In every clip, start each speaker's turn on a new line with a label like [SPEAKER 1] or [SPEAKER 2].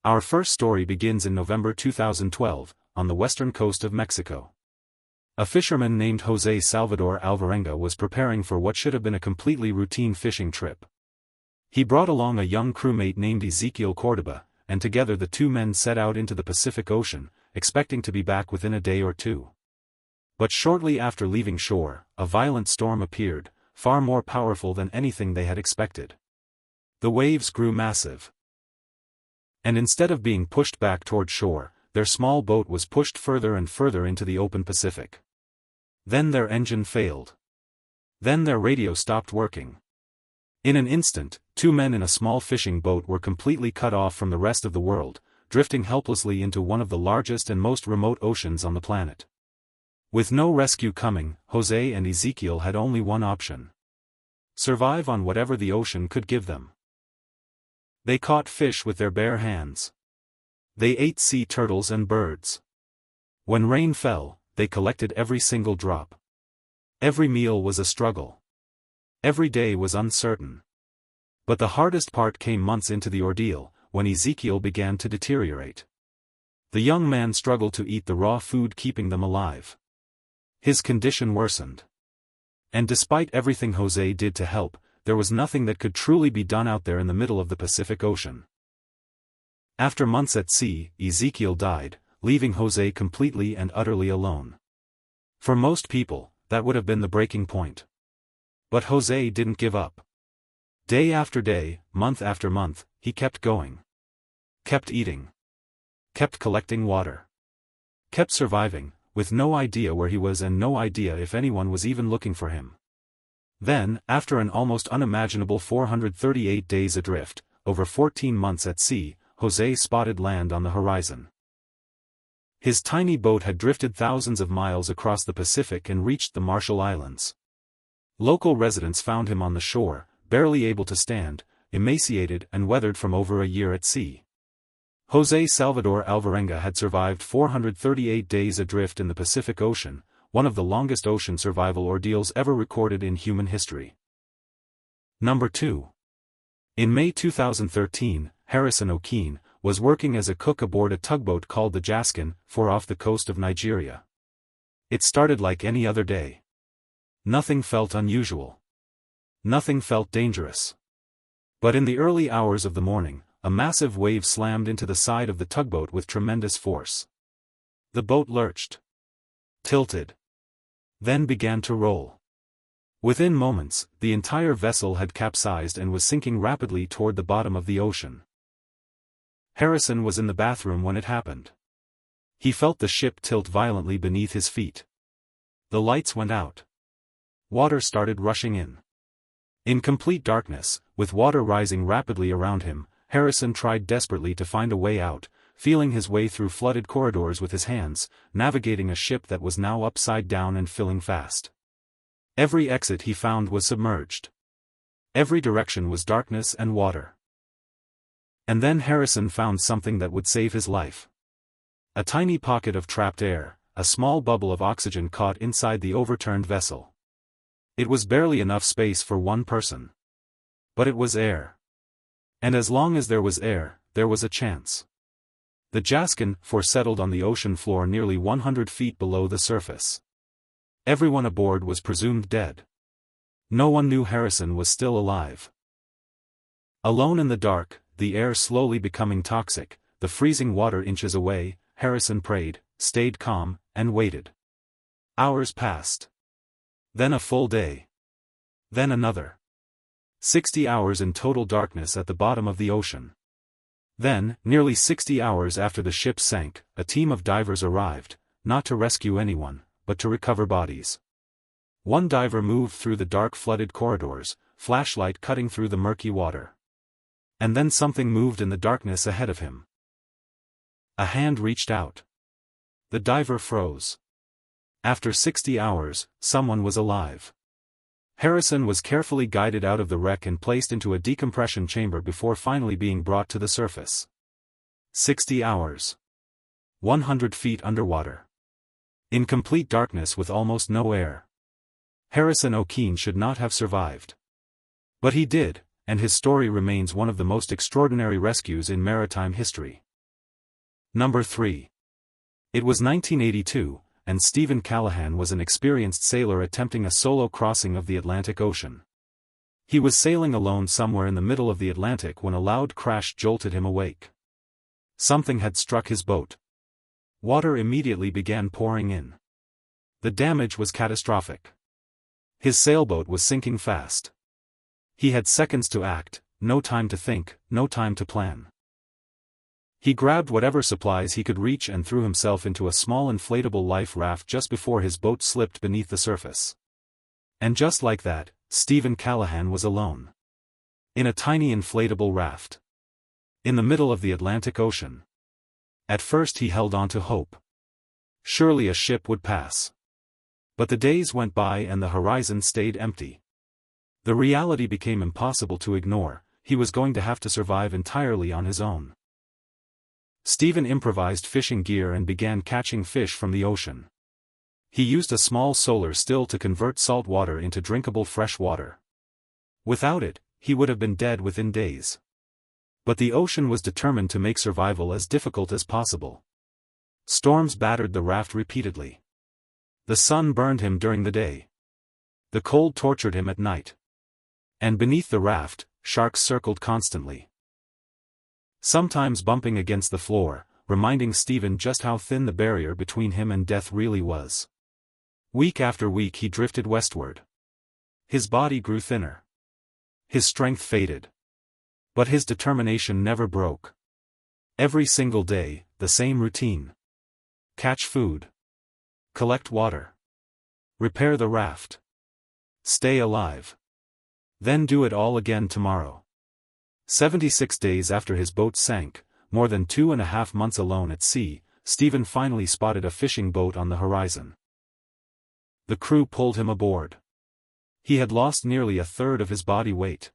[SPEAKER 1] Our first story begins in November 2012, on the western coast of Mexico. A fisherman named Jose Salvador Alvarenga was preparing for what should have been a completely routine fishing trip. He brought along a young crewmate named Ezequiel Cordoba, and together the two men set out into the Pacific Ocean, expecting to be back within a day or two. But shortly after leaving shore, a violent storm appeared, far more powerful than anything they had expected. The waves grew massive. And instead of being pushed back toward shore, their small boat was pushed further and further into the open Pacific. Then their engine failed. Then their radio stopped working. In an instant, two men in a small fishing boat were completely cut off from the rest of the world, drifting helplessly into one of the largest and most remote oceans on the planet. With no rescue coming, Jose and Ezequiel had only one option: survive on whatever the ocean could give them. They caught fish with their bare hands. They ate sea turtles and birds. When rain fell, they collected every single drop. Every meal was a struggle. Every day was uncertain. But the hardest part came months into the ordeal, when Ezequiel began to deteriorate. The young man struggled to eat the raw food keeping them alive. His condition worsened. And despite everything Jose did to help, there was nothing that could truly be done out there in the middle of the Pacific Ocean. After months at sea, Ezequiel died, leaving Jose completely and utterly alone. For most people, that would have been the breaking point. But Jose didn't give up. Day after day, month after month, he kept going. Kept eating. Kept collecting water. Kept surviving, with no idea where he was and no idea if anyone was even looking for him. Then, after an almost unimaginable 438 days adrift, over 14 months at sea, Jose spotted land on the horizon. His tiny boat had drifted thousands of miles across the Pacific and reached the Marshall Islands. Local residents found him on the shore, barely able to stand, emaciated and weathered from over a year at sea. Jose Salvador Alvarenga had survived 438 days adrift in the Pacific Ocean, one of the longest ocean survival ordeals ever recorded in human history. Number 2. In May 2013, Harrison Okene was working as a cook aboard a tugboat called the Jaskin, off the coast of Nigeria. It started like any other day. Nothing felt unusual. Nothing felt dangerous. But in the early hours of the morning, a massive wave slammed into the side of the tugboat with tremendous force. The boat lurched. Tilted. Then began to roll. Within moments, the entire vessel had capsized and was sinking rapidly toward the bottom of the ocean. Harrison was in the bathroom when it happened. He felt the ship tilt violently beneath his feet. The lights went out. Water started rushing in. In complete darkness, with water rising rapidly around him, Harrison tried desperately to find a way out, feeling his way through flooded corridors with his hands, navigating a ship that was now upside down and filling fast. Every exit he found was submerged. Every direction was darkness and water. And then Harrison found something that would save his life. A tiny pocket of trapped air, a small bubble of oxygen caught inside the overturned vessel. It was barely enough space for one person. But it was air. And as long as there was air, there was a chance. The Jaskin settled on the ocean floor nearly 100 feet below the surface. Everyone aboard was presumed dead. No one knew Harrison was still alive. Alone in the dark, the air slowly becoming toxic, the freezing water inches away, Harrison prayed, stayed calm, and waited. Hours passed. Then a full day. Then another. 60 hours in total darkness at the bottom of the ocean. Then, nearly 60 hours after the ship sank, a team of divers arrived, not to rescue anyone, but to recover bodies. One diver moved through the dark flooded corridors, flashlight cutting through the murky water. And then something moved in the darkness ahead of him. A hand reached out. The diver froze. After 60 hours, someone was alive. Harrison was carefully guided out of the wreck and placed into a decompression chamber before finally being brought to the surface. 60 hours. 100 feet underwater. In complete darkness with almost no air. Harrison Okene should not have survived. But he did, and his story remains one of the most extraordinary rescues in maritime history. Number 3. It was 1982, and Stephen Callahan was an experienced sailor attempting a solo crossing of the Atlantic Ocean. He was sailing alone somewhere in the middle of the Atlantic when a loud crash jolted him awake. Something had struck his boat. Water immediately began pouring in. The damage was catastrophic. His sailboat was sinking fast. He had seconds to act, no time to think, no time to plan. He grabbed whatever supplies he could reach and threw himself into a small inflatable life raft just before his boat slipped beneath the surface. And just like that, Stephen Callahan was alone. In a tiny inflatable raft. In the middle of the Atlantic Ocean. At first he held on to hope. Surely a ship would pass. But the days went by and the horizon stayed empty. The reality became impossible to ignore. He was going to have to survive entirely on his own. Stephen improvised fishing gear and began catching fish from the ocean. He used a small solar still to convert salt water into drinkable fresh water. Without it, he would have been dead within days. But the ocean was determined to make survival as difficult as possible. Storms battered the raft repeatedly. The sun burned him during the day. The cold tortured him at night. And beneath the raft, sharks circled constantly. Sometimes bumping against the floor, reminding Stephen just how thin the barrier between him and death really was. Week after week he drifted westward. His body grew thinner. His strength faded. But his determination never broke. Every single day, the same routine. Catch food. Collect water. Repair the raft. Stay alive. Then do it all again tomorrow. 76 days after his boat sank, more than 2.5 months alone at sea, Stephen finally spotted a fishing boat on the horizon. The crew pulled him aboard. He had lost nearly a third of his body weight.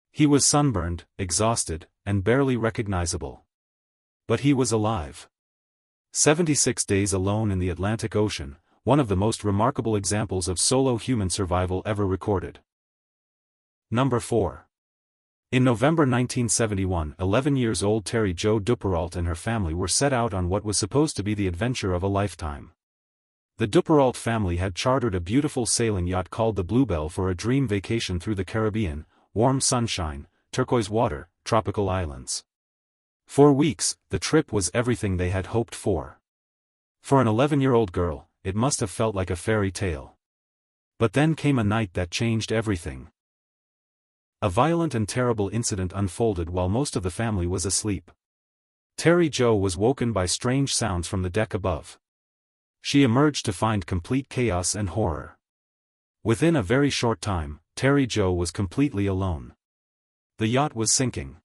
[SPEAKER 1] He was sunburned, exhausted, and barely recognizable. But he was alive. 76 days alone in the Atlantic Ocean, one of the most remarkable examples of solo human survival ever recorded. Number 4. In November 1971, 11-year-old Jo Duperrault and her family were set out on what was supposed to be the adventure of a lifetime. The Duperrault family had chartered a beautiful sailing yacht called the Bluebell for a dream vacation through the Caribbean, warm sunshine, turquoise water, tropical islands. For weeks, the trip was everything they had hoped for. For an 11-year-old girl, it must have felt like a fairy tale. But then came a night that changed everything. A violent and terrible incident unfolded while most of the family was asleep. Jo was woken by strange sounds from the deck above. She emerged to find complete chaos and horror. Within a very short time, Jo was completely alone. The yacht was sinking.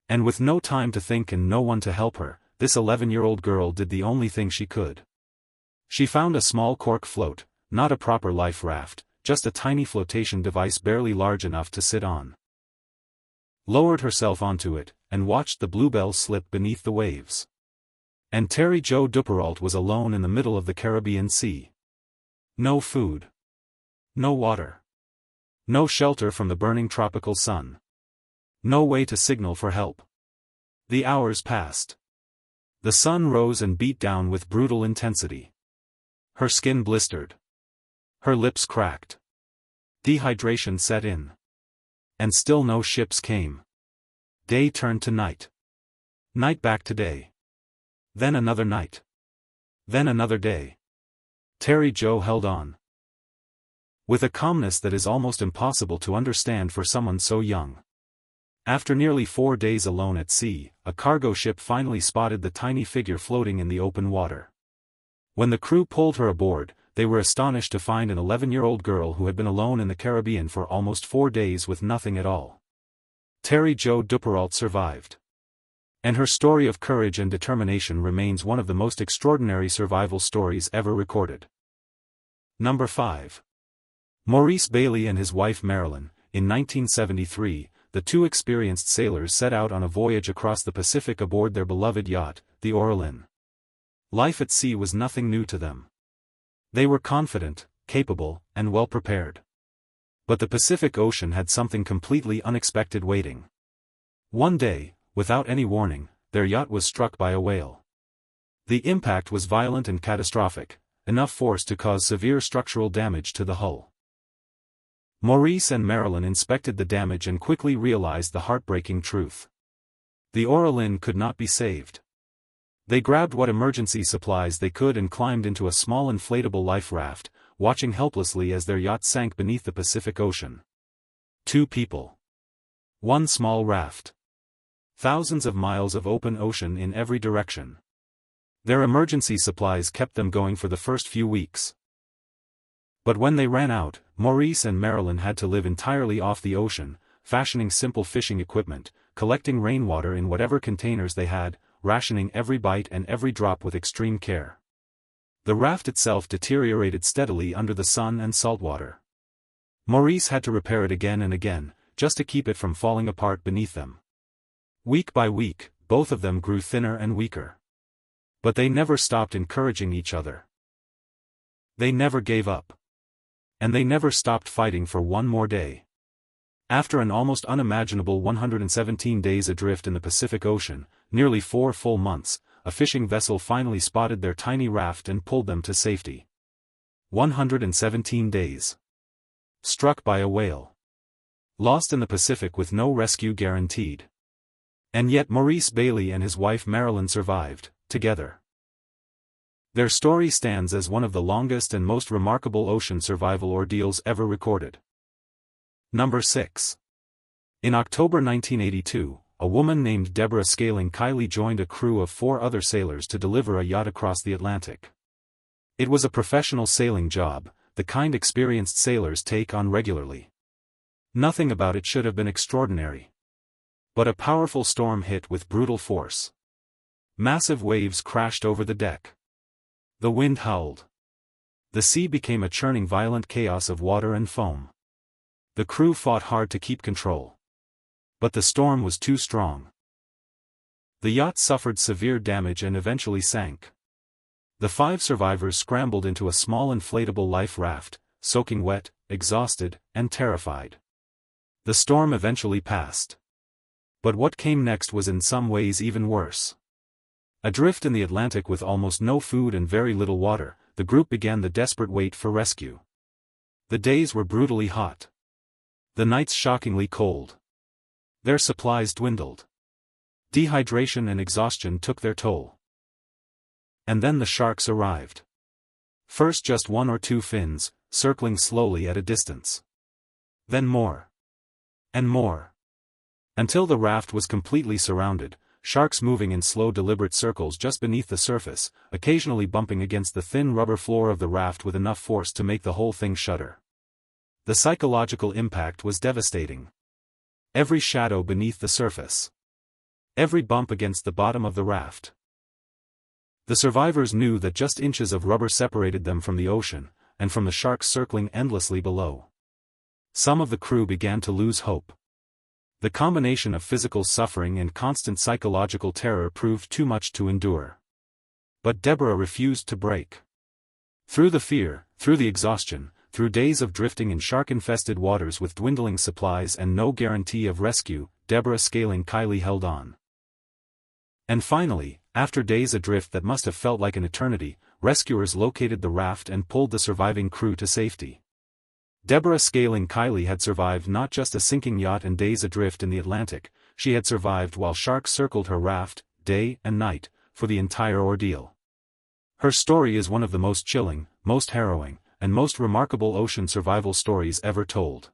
[SPEAKER 1] And with no time to think and no one to help her, this 11-year-old girl did the only thing she could. She found a small cork float, not a proper life raft, just a tiny flotation device barely large enough to sit on. Lowered herself onto it, and watched the Bluebell slip beneath the waves. And Jo Duperrault was alone in the middle of the Caribbean Sea. No food. No water. No shelter from the burning tropical sun. No way to signal for help. The hours passed. The sun rose and beat down with brutal intensity. Her skin blistered. Her lips cracked. Dehydration set in. And still no ships came. Day turned to night. Night back to day. Then another night. Then another day. Jo held on. With a calmness that is almost impossible to understand for someone so young. After nearly 4 days alone at sea, a cargo ship finally spotted the tiny figure floating in the open water. When the crew pulled her aboard, they were astonished to find an 11-year-old girl who had been alone in the Caribbean for almost 4 days with nothing at all. Jo Duperrault survived. And her story of courage and determination remains one of the most extraordinary survival stories ever recorded. Number 5. Maurice Bailey and his wife Marilyn. In 1973, the two experienced sailors set out on a voyage across the Pacific aboard their beloved yacht, the Orlin. Life at sea was nothing new to them. They were confident, capable, and well prepared. But the Pacific Ocean had something completely unexpected waiting. One day, without any warning, their yacht was struck by a whale. The impact was violent and catastrophic, enough force to cause severe structural damage to the hull. Maurice and Marilyn inspected the damage and quickly realized the heartbreaking truth. The Oralin could not be saved. They grabbed what emergency supplies they could and climbed into a small inflatable life raft, watching helplessly as their yacht sank beneath the Pacific Ocean. 2 people. 1 small raft. Thousands of miles of open ocean in every direction. Their emergency supplies kept them going for the first few weeks. But when they ran out, Maurice and Marilyn had to live entirely off the ocean, fashioning simple fishing equipment, collecting rainwater in whatever containers they had, rationing every bite and every drop with extreme care. The raft itself deteriorated steadily under the sun and salt water. Maurice had to repair it again and again, just to keep it from falling apart beneath them. Week by week, both of them grew thinner and weaker. But they never stopped encouraging each other. They never gave up. And they never stopped fighting for one more day. After an almost unimaginable 117 days adrift in the Pacific Ocean, nearly 4 full months, a fishing vessel finally spotted their tiny raft and pulled them to safety. 117 days. Struck by a whale. Lost in the Pacific with no rescue guaranteed. And yet Maurice Bailey and his wife Marilyn survived, together. Their story stands as one of the longest and most remarkable ocean survival ordeals ever recorded. Number 6. In October 1982, a woman named Deborah scaling Kiley joined a crew of 4 other sailors to deliver a yacht across the Atlantic. It was a professional sailing job, the kind experienced sailors take on regularly. Nothing about it should have been extraordinary. But a powerful storm hit with brutal force. Massive waves crashed over the deck. The wind howled. The sea became a churning violent chaos of water and foam. The crew fought hard to keep control. But the storm was too strong. The yacht suffered severe damage and eventually sank. The 5 survivors scrambled into a small inflatable life raft, soaking wet, exhausted, and terrified. The storm eventually passed. But what came next was in some ways even worse. Adrift in the Atlantic with almost no food and very little water, the group began the desperate wait for rescue. The days were brutally hot. The nights shockingly cold. Their supplies dwindled. Dehydration and exhaustion took their toll. And then the sharks arrived. First just 1 or 2 fins, circling slowly at a distance. Then more. And more. Until the raft was completely surrounded, sharks moving in slow deliberate circles just beneath the surface, occasionally bumping against the thin rubber floor of the raft with enough force to make the whole thing shudder. The psychological impact was devastating. Every shadow beneath the surface. Every bump against the bottom of the raft. The survivors knew that just inches of rubber separated them from the ocean, and from the sharks circling endlessly below. Some of the crew began to lose hope. The combination of physical suffering and constant psychological terror proved too much to endure. But Deborah refused to break. Through the fear, through the exhaustion, through days of drifting in shark-infested waters with dwindling supplies and no guarantee of rescue, Deborah scaling Kiley held on. And finally, after days adrift that must have felt like an eternity, rescuers located the raft and pulled the surviving crew to safety. Deborah scaling Kiley had survived not just a sinking yacht and days adrift in the Atlantic, she had survived while sharks circled her raft, day and night, for the entire ordeal. Her story is one of the most chilling, most harrowing, and most remarkable ocean survival stories ever told.